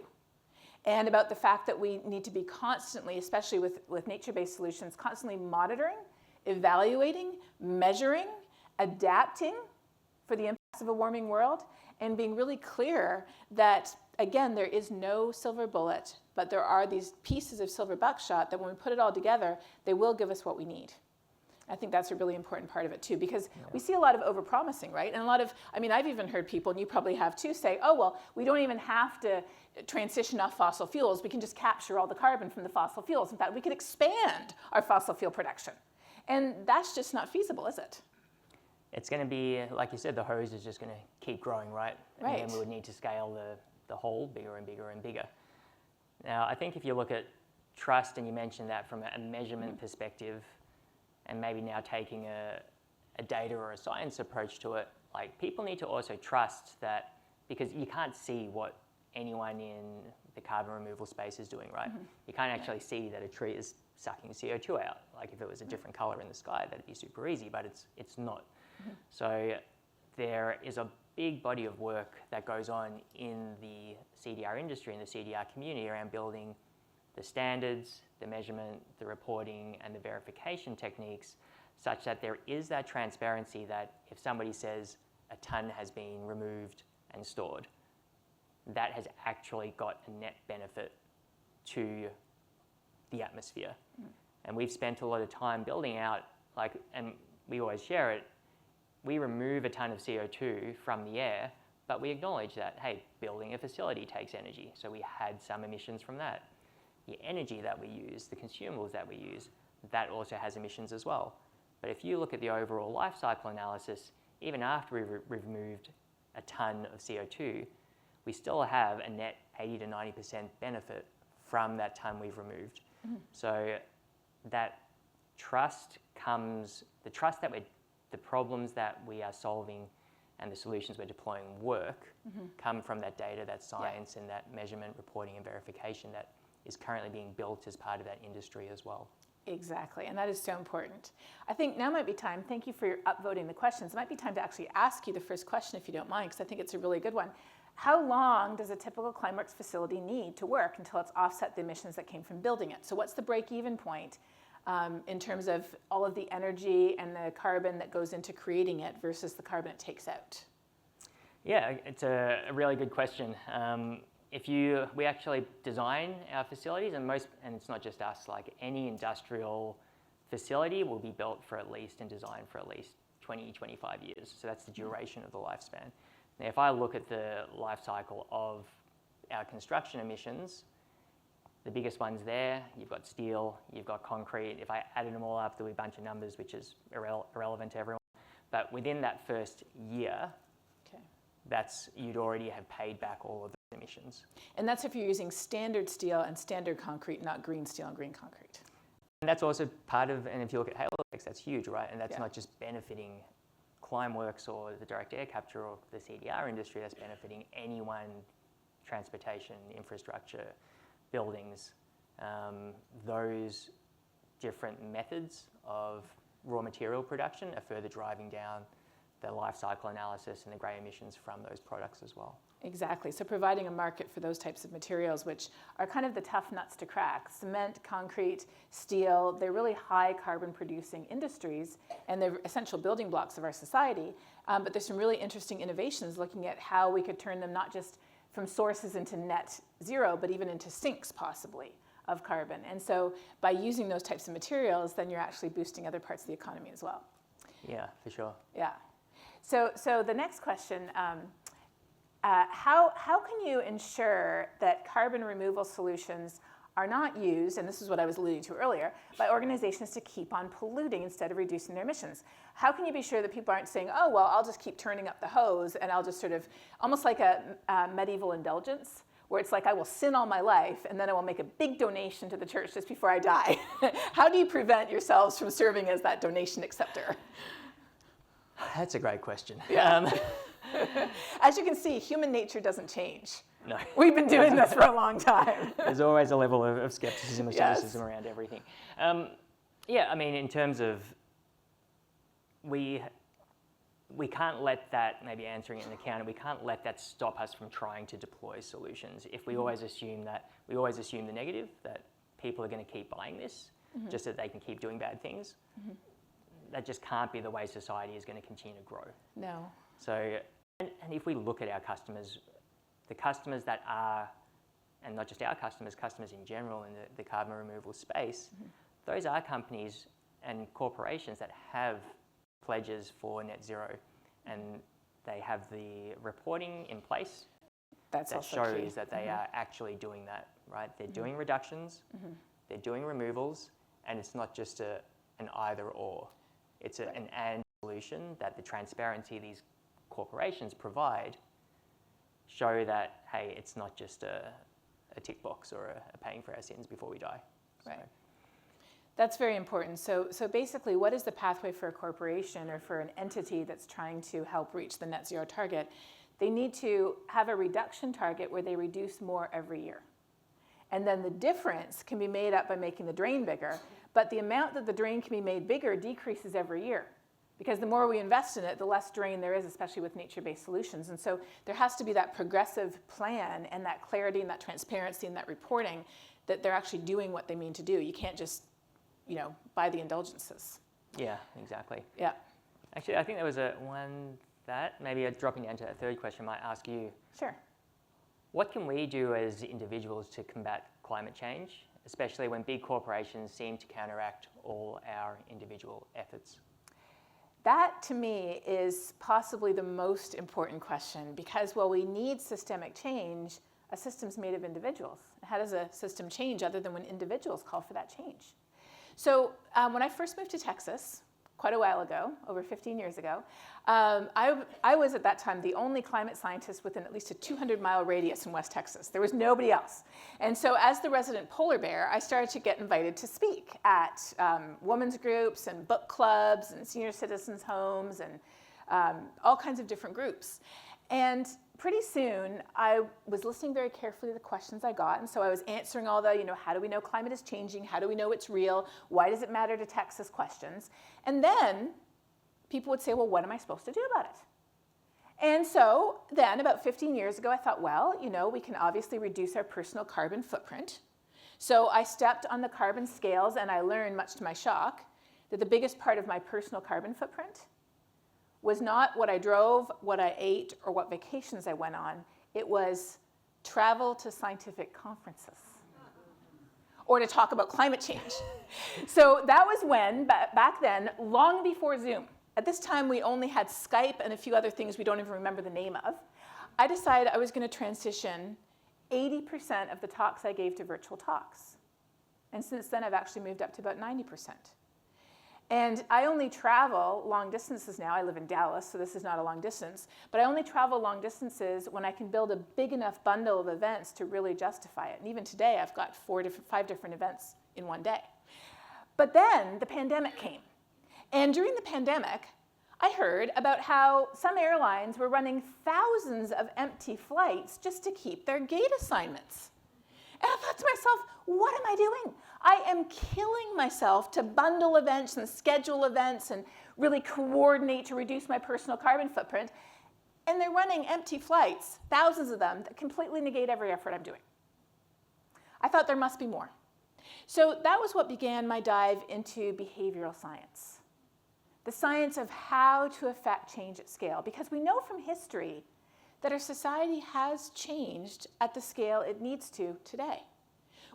And about the fact that we need to be constantly, especially with nature-based solutions, constantly monitoring evaluating, measuring, adapting for the impacts of a warming world, and being really clear that, again, there is no silver bullet, but there are these pieces of silver buckshot that when we put it all together, they will give us what we need. I think that's a really important part of it too, because we see a lot of overpromising, right? And a lot of, I mean, I've even heard people, and you probably have too, say, oh, well, we don't even have to transition off fossil fuels. We can just capture all the carbon from the fossil fuels. In fact, we could expand our fossil fuel production. And that's just not feasible, is it? It's going to be, like you said, the hose is just going to keep growing, right? Right. And then we would need to scale the hole bigger and bigger and bigger. Now, I think if you look at trust, and you mentioned that from a measurement perspective, and maybe now taking a data or a science approach to it, like people need to also trust that, because you can't see what anyone in the carbon removal space is doing, right? You can't actually see that a tree is sucking CO2 out. Like if it was a different color in the sky, that'd be super easy, but it's not. So there is a big body of work that goes on in the CDR industry and the CDR community around building the standards, the measurement, the reporting, and the verification techniques, such that there is that transparency that if somebody says a ton has been removed and stored, that has actually got a net benefit to the atmosphere. And we've spent a lot of time building out, like, and we always share it, we remove a ton of CO2 from the air, but we acknowledge that, hey, building a facility takes energy, so we had some emissions from that. The energy that we use, the consumables that we use, that also has emissions as well. But if you look at the overall life cycle analysis, even after we've removed a ton of CO2, we still have a net 80 to 90% benefit from that ton we've removed. So that trust comes, the trust that the problems that we are solving and the solutions we're deploying work come from that data, that science, and that measurement, reporting, and verification that is currently being built as part of that industry as well. Exactly, and that is so important. I think now might be time, thank you for upvoting the questions, it might be time to actually ask you the first question if you don't mind, because I think it's a really good one. How long does a typical Climeworks facility need to work until it's offset the emissions that came from building it? So what's the break-even point in terms of all of the energy and the carbon that goes into creating it versus the carbon it takes out? Yeah, it's a really good question. We actually design our facilities, and it's not just us, like any industrial facility will be built for at least and designed for at least 20, 25 years. So that's the duration of the lifespan. Now, if I look at the life cycle of our construction emissions, the biggest ones there, you've got steel, you've got concrete. If I added them all up, there'll be a bunch of numbers, which is irrelevant to everyone. But within that first year, you'd already have paid back all of the emissions. And that's if you're using standard steel and standard concrete, not green steel and green concrete. And that's also part of, and if you look at Hayhoe, that's huge, right? And that's not just benefiting Climeworks or the direct air capture or the CDR industry, that's benefiting anyone, transportation, infrastructure, buildings. Those different methods of raw material production are further driving down the life cycle analysis and the grey emissions from those products as well. Exactly. So providing a market for those types of materials, which are kind of the tough nuts to crack. Cement, concrete, steel, they're really high carbon producing industries, and they're essential building blocks of our society. But there's some really interesting innovations looking at how we could turn them not just from sources into net zero, but even into sinks possibly of carbon. And so by using those types of materials, then you're actually boosting other parts of the economy as well. Yeah, for sure. Yeah. So the next question, how can you ensure that carbon removal solutions are not used, and this is what I was alluding to earlier, by organizations to keep on polluting instead of reducing their emissions? How can you be sure that people aren't saying, oh, well, I'll just keep turning up the hose and I'll just sort of, almost like a medieval indulgence, where it's like I will sin all my life and then I will make a big donation to the church just before I die. How do you prevent yourselves from serving as that donation acceptor? That's a great question. Yeah. As you can see, human nature doesn't change. No. We've been doing this for a long time. There's always a level of skepticism or cynicism around everything. Yeah, I mean, in terms of, we can't let that, maybe answering it in the counter, we can't let that stop us from trying to deploy solutions. If we always assume the negative, that people are going to keep buying this, just so that they can keep doing bad things, that just can't be the way society is going to continue to grow. No. So, and if we look at our customers, the customers that are, and not just our customers, customers in general in the carbon removal space, those are companies and corporations that have pledges for net zero, and they have the reporting in place that shows that they are actually doing that, right? They're doing reductions, they're doing removals, and it's not just an either or. It's an and solution that the transparency these corporations provide show that, hey, it's not just a tick box or a paying for our sins before we die. Right. That's very important. So basically, what is the pathway for a corporation or for an entity that's trying to help reach the net zero target? They need to have a reduction target where they reduce more every year. And then the difference can be made up by making the drain bigger, but the amount that the drain can be made bigger decreases every year. Because the more we invest in it, the less drain there is, especially with nature-based solutions. And so there has to be that progressive plan and that clarity and that transparency and that reporting that they're actually doing what they mean to do. You can't just, buy the indulgences. Yeah, exactly. Yeah. Actually, I think there was one that, maybe dropping down to that third question, I might ask you. Sure. What can we do as individuals to combat climate change, especially when big corporations seem to counteract all our individual efforts? That, to me, is possibly the most important question, because while we need systemic change, a system's made of individuals. How does a system change other than when individuals call for that change? So when I first moved to Texas, quite a while ago, over 15 years ago, I was at that time the only climate scientist within at least a 200-mile radius in West Texas. There was nobody else. And so as the resident polar bear, I started to get invited to speak at women's groups and book clubs and senior citizens' homes and all kinds of different groups. And pretty soon, I was listening very carefully to the questions I got, and so I was answering all the, how do we know climate is changing? How do we know it's real? Why does it matter to Texas questions? And then people would say, well, what am I supposed to do about it? And so then, about 15 years ago, I thought, well, we can obviously reduce our personal carbon footprint. So I stepped on the carbon scales, and I learned, much to my shock, that the biggest part of my personal carbon footprint was not what I drove, what I ate, or what vacations I went on. It was travel to scientific conferences or to talk about climate change. So that was when, back then, long before Zoom. At this time, we only had Skype and a few other things we don't even remember the name of. I decided I was going to transition 80% of the talks I gave to virtual talks. And since then, I've actually moved up to about 90%. And I only travel long distances now. I live in Dallas, so this is not a long distance. But I only travel long distances when I can build a big enough bundle of events to really justify it. And even today, I've got 5 different events in one day. But then the pandemic came. And during the pandemic, I heard about how some airlines were running thousands of empty flights just to keep their gate assignments. And I thought to myself, what am I doing? I am killing myself to bundle events and schedule events and really coordinate to reduce my personal carbon footprint. And they're running empty flights, thousands of them, that completely negate every effort I'm doing. I thought there must be more. So that was what began my dive into behavioral science. The science of how to affect change at scale. Because we know from history that our society has changed at the scale it needs to today.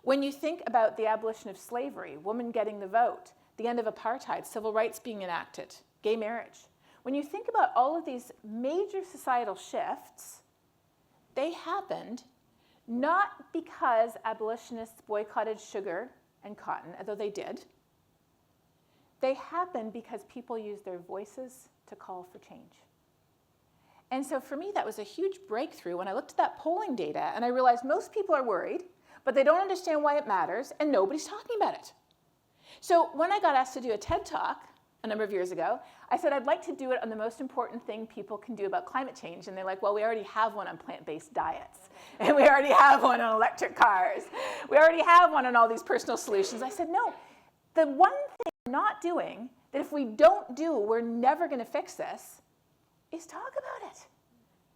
When you think about the abolition of slavery, women getting the vote, the end of apartheid, civil rights being enacted, gay marriage, when you think about all of these major societal shifts, they happened not because abolitionists boycotted sugar and cotton, although they did. They happened because people used their voices to call for change. And so for me, that was a huge breakthrough when I looked at that polling data and I realized most people are worried, but they don't understand why it matters, and nobody's talking about it. So when I got asked to do a TED Talk a number of years ago, I said I'd like to do it on the most important thing people can do about climate change. And they're like, well, we already have one on plant-based diets. And we already have one on electric cars. We already have one on all these personal solutions. I said, no, the one thing we're not doing, that if we don't do, we're never going to fix this, is talk about it.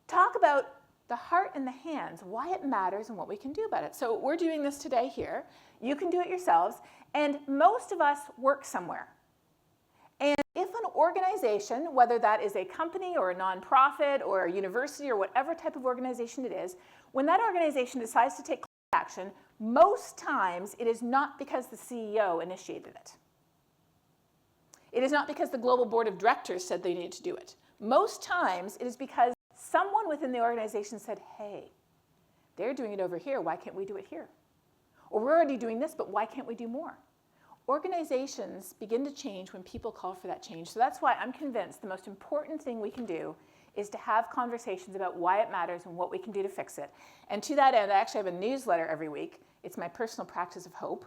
Talk about the heart and the hands, why it matters and what we can do about it. So we're doing this today here. You can do it yourselves. And most of us work somewhere. And if an organization, whether that is a company or a nonprofit or a university or whatever type of organization it is, when that organization decides to take action, most times it is not because the CEO initiated it. It is not because the global board of directors said they needed to do it. Most times it is because someone within the organization said, hey, they're doing it over here, why can't we do it here? Or we're already doing this, but why can't we do more? Organizations begin to change when people call for that change. So that's why I'm convinced the most important thing we can do is to have conversations about why it matters and what we can do to fix it. And to that end, I actually have a newsletter every week. It's my personal practice of hope,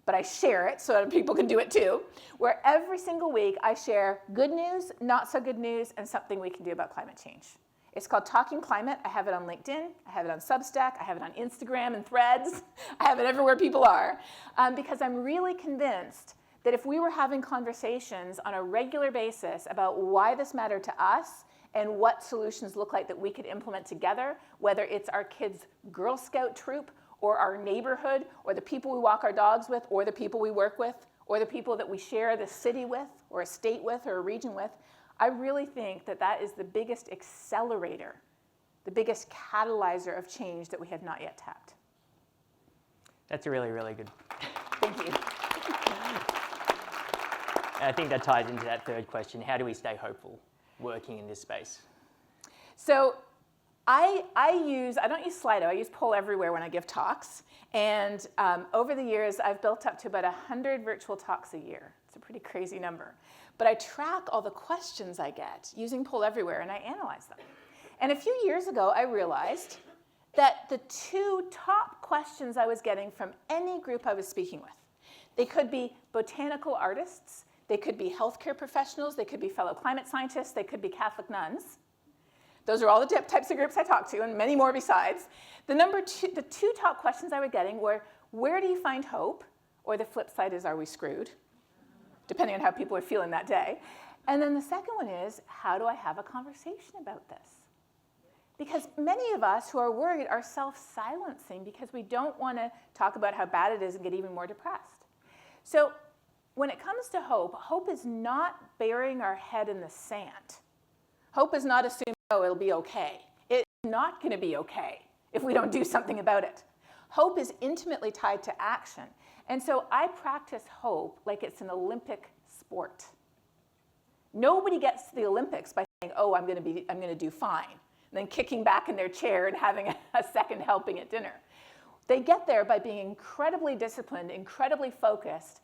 but I share it so other people can do it too, where every single week I share good news, not so good news, and something we can do about climate change. It's called Talking Climate. I have it on LinkedIn. I have it on Substack. I have it on Instagram and Threads. I have it everywhere people are, because I'm really convinced that if we were having conversations on a regular basis about why this mattered to us and what solutions look like that we could implement together, whether it's our kids' Girl Scout troop or our neighborhood or the people we walk our dogs with or the people we work with or the people that we share the city with or a state with or a region with, I really think that that is the biggest accelerator, the biggest catalyzer of change that we have not yet tapped. That's really, really good. Thank you. I think that ties into that third question. How do we stay hopeful working in this space? So I don't use Slido, I use Poll Everywhere when I give talks. And over the years, I've built up to about 100 virtual talks a year. It's a pretty crazy number. But I track all the questions I get using Poll Everywhere, and I analyze them. And a few years ago, I realized that the 2 top questions I was getting from any group I was speaking with, they could be botanical artists, they could be healthcare professionals, they could be fellow climate scientists, they could be Catholic nuns. Those are all the types of groups I talk to, and many more besides. The 2 top questions I was getting were, where do you find hope? Or the flip side is, are we screwed? Depending on how people are feeling that day. And then the second one is, how do I have a conversation about this? Because many of us who are worried are self-silencing because we don't want to talk about how bad it is and get even more depressed. So when it comes to hope, hope is not burying our head in the sand. Hope is not assuming, oh, it'll be okay. It's not going to be okay if we don't do something about it. Hope is intimately tied to action. And so I practice hope like it's an Olympic sport. Nobody gets to the Olympics by saying, oh, I'm going to do fine, and then kicking back in their chair and having a second helping at dinner. They get there by being incredibly disciplined, incredibly focused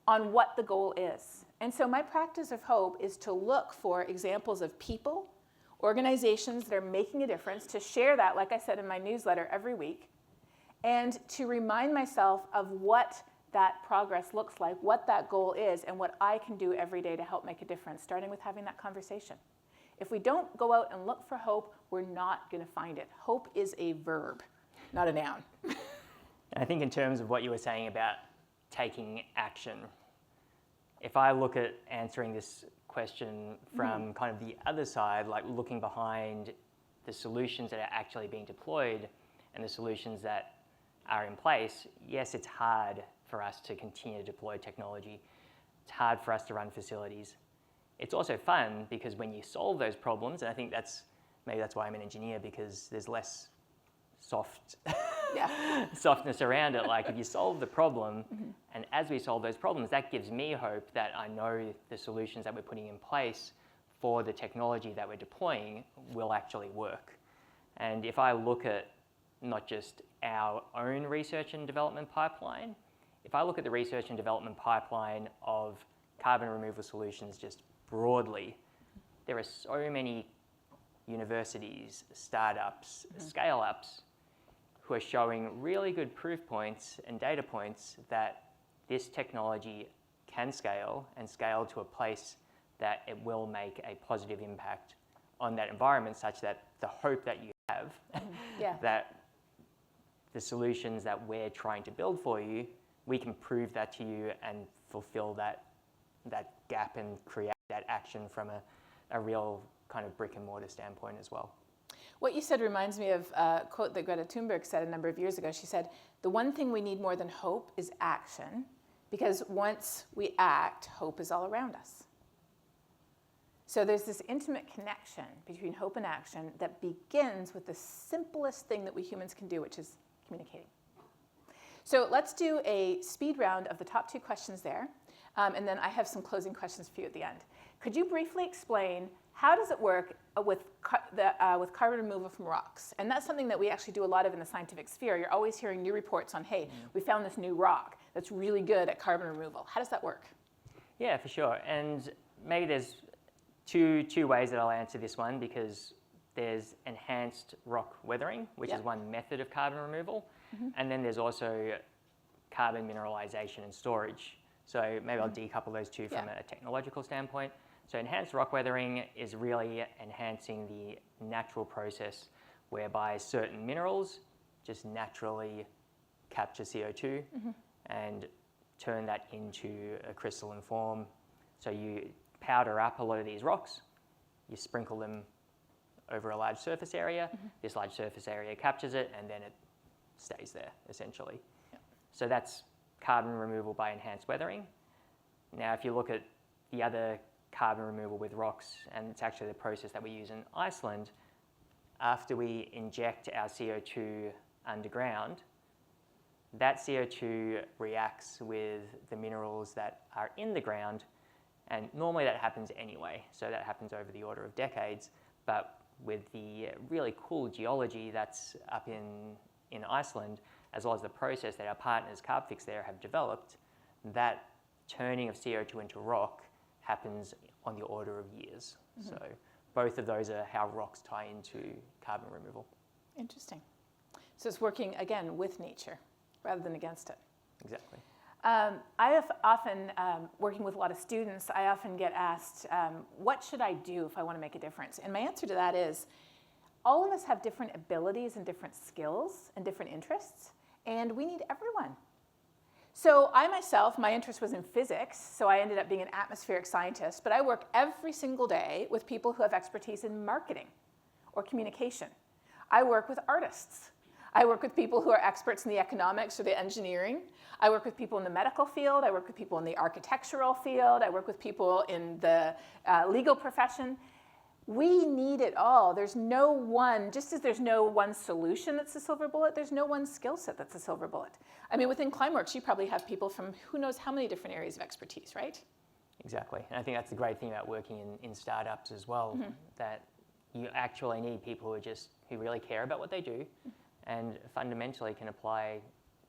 on what the goal is. And so my practice of hope is to look for examples of people, organizations that are making a difference, to share that, like I said in my newsletter every week, and to remind myself of what that progress looks like, what that goal is, and what I can do every day to help make a difference, starting with having that conversation. If we don't go out and look for hope, we're not going to find it. Hope is a verb, not a noun. I think in terms of what you were saying about taking action, if I look at answering this question from kind of the other side, like looking behind the solutions that are actually being deployed and the solutions that are in place, yes, it's hard for us to continue to deploy technology. It's hard for us to run facilities. It's also fun because when you solve those problems, and I think maybe that's why I'm an engineer, because there's less softness around it. Like if you solve the problem, and as we solve those problems, that gives me hope that I know the solutions that we're putting in place for the technology that we're deploying will actually work. And if I look at not just our own research and development pipeline, if I look at the research and development pipeline of carbon removal solutions just broadly, there are so many universities, startups, scale-ups who are showing really good proof points and data points that this technology can scale and scale to a place that it will make a positive impact on that environment, such that the hope that you have that the solutions that we're trying to build for you, we can prove that to you and fulfill that gap and create that action from a real kind of brick and mortar standpoint as well. What you said reminds me of a quote that Greta Thunberg said a number of years ago. She said, the one thing we need more than hope is action, because once we act, hope is all around us. So there's this intimate connection between hope and action that begins with the simplest thing that we humans can do, which is communicating. So let's do a speed round of the top 2 questions there, and then I have some closing questions for you at the end. Could you briefly explain how does it work with carbon removal from rocks? And that's something that we actually do a lot of in the scientific sphere. You're always hearing new reports on, hey, we found this new rock that's really good at carbon removal. How does that work? Yeah, for sure. And maybe there's two ways that I'll answer this one, because there's enhanced rock weathering, which is one method of carbon removal. And then there's also carbon mineralization and storage. So maybe I'll decouple those two from a technological standpoint. So enhanced rock weathering is really enhancing the natural process whereby certain minerals just naturally capture CO2 and turn that into a crystalline form. So you powder up a lot of these rocks, you sprinkle them over a large surface area, this large surface area captures it, and then it stays there, essentially. So that's carbon removal by enhanced weathering. Now, if you look at the other carbon removal with rocks, and it's actually the process that we use in Iceland, after we inject our CO2 underground, that CO2 reacts with the minerals that are in the ground, and normally that happens anyway, so that happens over the order of decades, but with the really cool geology that's up in Iceland, as well as the process that our partners Carbfix there have developed, that turning of CO2 into rock happens on the order of years. So both of those are how rocks tie into carbon removal. Interesting. So it's working, again, with nature rather than against it. Exactly. I have often, working with a lot of students, I often get asked, what should I do if I want to make a difference? And my answer to that is, all of us have different abilities and different skills and different interests, and we need everyone. So I myself, my interest was in physics, so I ended up being an atmospheric scientist, but I work every single day with people who have expertise in marketing or communication. I work with artists. I work with people who are experts in the economics or the engineering. I work with people in the medical field. I work with people in the architectural field. I work with people in the legal profession. We need it all. There's no one, just as there's no one solution that's a silver bullet, there's no one skill set that's a silver bullet. I mean, within Climeworks, you probably have people from who knows how many different areas of expertise, right? Exactly. And I think that's the great thing about working in startups as well, that you actually need people who really care about what they do and fundamentally can apply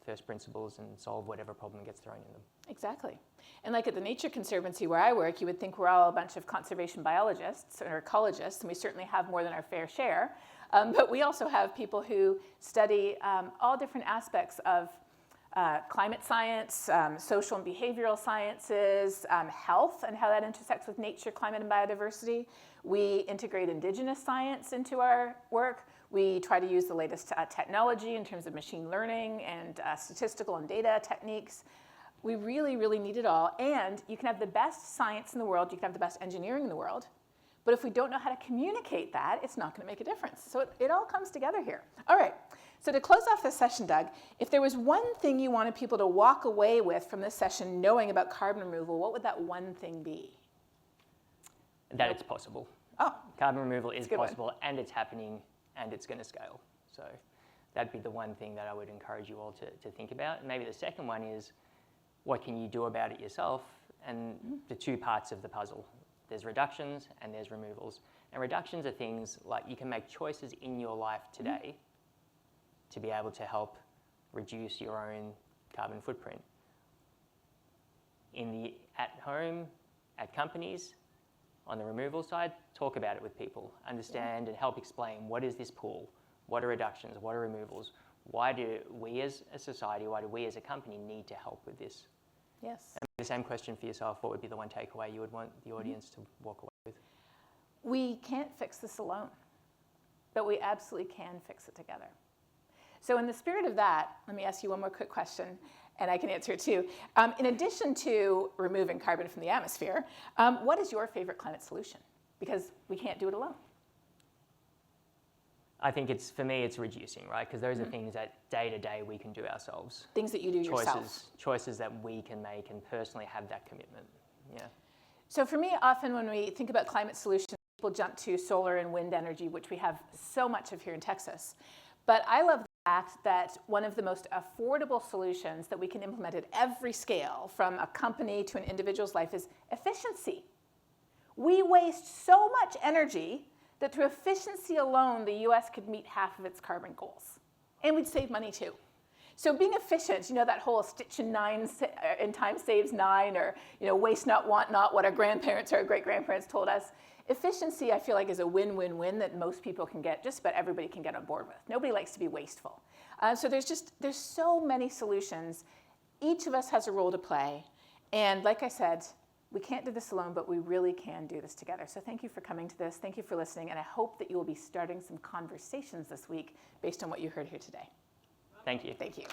first principles and solve whatever problem gets thrown in them. Exactly. And like at the Nature Conservancy where I work, you would think we're all a bunch of conservation biologists or ecologists, and we certainly have more than our fair share. But we also have people who study all different aspects of climate science, social and behavioral sciences, health and how that intersects with nature, climate, and biodiversity. We integrate indigenous science into our work. We try to use the latest technology in terms of machine learning and statistical and data techniques. We really, really need it all. And you can have the best science in the world, you can have the best engineering in the world, but if we don't know how to communicate that, it's not going to make a difference. So it all comes together here. All right, so to close off this session, Doug, if there was one thing you wanted people to walk away with from this session knowing about carbon removal, what would that one thing be? That it's possible. Oh. Carbon removal is possible, and it's happening, and it's going to scale. So that'd be the one thing that I would encourage you all to think about. And maybe the second one is, what can you do about it yourself? And the two parts of the puzzle. There's reductions and there's removals. And reductions are things like you can make choices in your life today to be able to help reduce your own carbon footprint. At home, at companies, on the removal side, talk about it with people. Understand and help explain, what is this pool? What are reductions? What are removals? Why do we as a society, why do we as a company need to help with this? Yes. And the same question for yourself, what would be the one takeaway you would want the audience to walk away with? We can't fix this alone, but we absolutely can fix it together. So in the spirit of that, let me ask you one more quick question, and I can answer it too. In addition to removing carbon from the atmosphere, what is your favorite climate solution? Because we can't do it alone. I think for me, it's reducing, right? Because those are things that day to day we can do ourselves. Things that you do yourself. Choices that we can make and personally have that commitment, yeah. So for me, often when we think about climate solutions, people jump to solar and wind energy, which we have so much of here in Texas. But I love the fact that one of the most affordable solutions that we can implement at every scale, from a company to an individual's life, is efficiency. We waste so much energy that through efficiency alone, the US could meet half of its carbon goals. And we'd save money too. So being efficient, you know, that whole stitch in time saves 9, or, you know, waste not, want not, what our grandparents or our great-grandparents told us. Efficiency, I feel like, is a win-win-win that most people can get, just about everybody can get on board with. Nobody likes to be wasteful. So there's so many solutions. Each of us has a role to play. And like I said, we can't do this alone, but we really can do this together. So thank you for coming to this. Thank you for listening. And I hope that you will be starting some conversations this week based on what you heard here today. Thank you. Thank you.